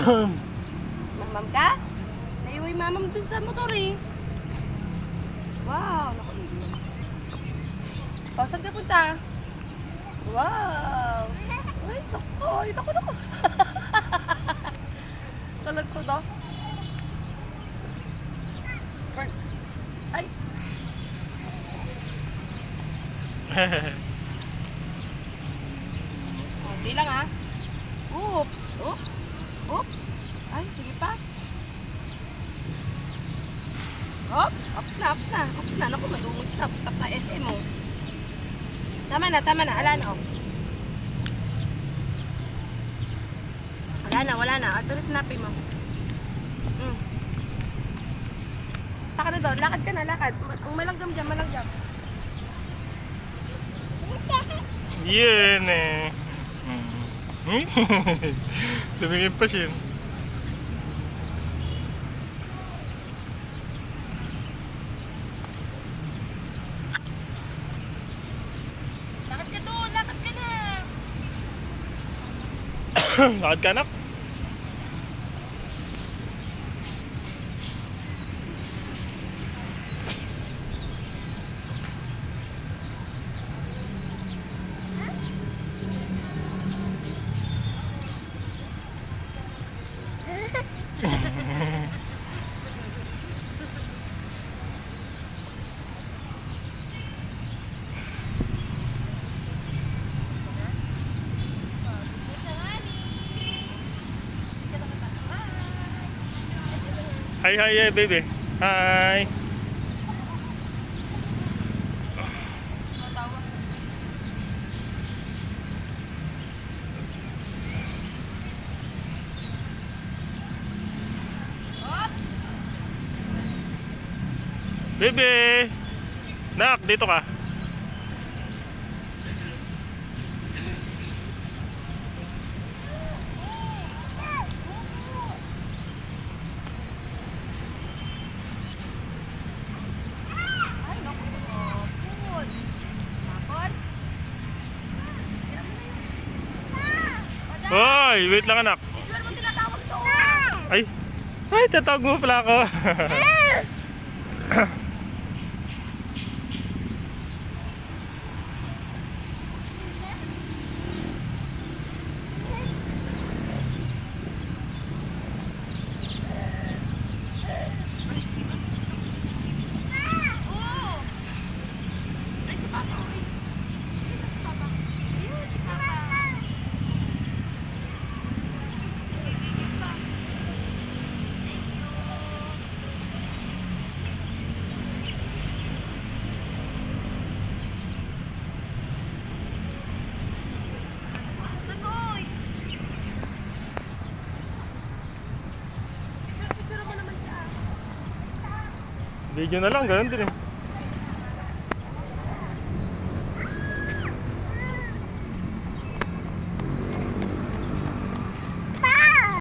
Mamam ka? Naiuwi mamam dun sa motor eh. Wow, naku iyon. O, saan ka punta? Wow! Ay, naku, ay, naku. Kalag ko daw. Ay. Di lang ah. Oops, oops, oops. Ay, sige pa. Oops, oops na, oops na, oops na. Naku, madungos na. Tap na SM mo. Tama na, tama na. Ala na, oh. Wala na. Atulit na, mo. Taka na doon. Lakad ka na, lakad. Malanggam dyan, malanggam. Yan eh. Tumingin pa siya. Lakad ka doon, lakad ka na. Lakad ka anak? Hi, baby. Hi. Oops. Baby. Nak, dito ka. Ay, naku. Good. Tapon. Hoy, wait lang anak. Visual mo tinatawag doon. Ay, tatawag mo pala ako. Video na lang, ganun din eh.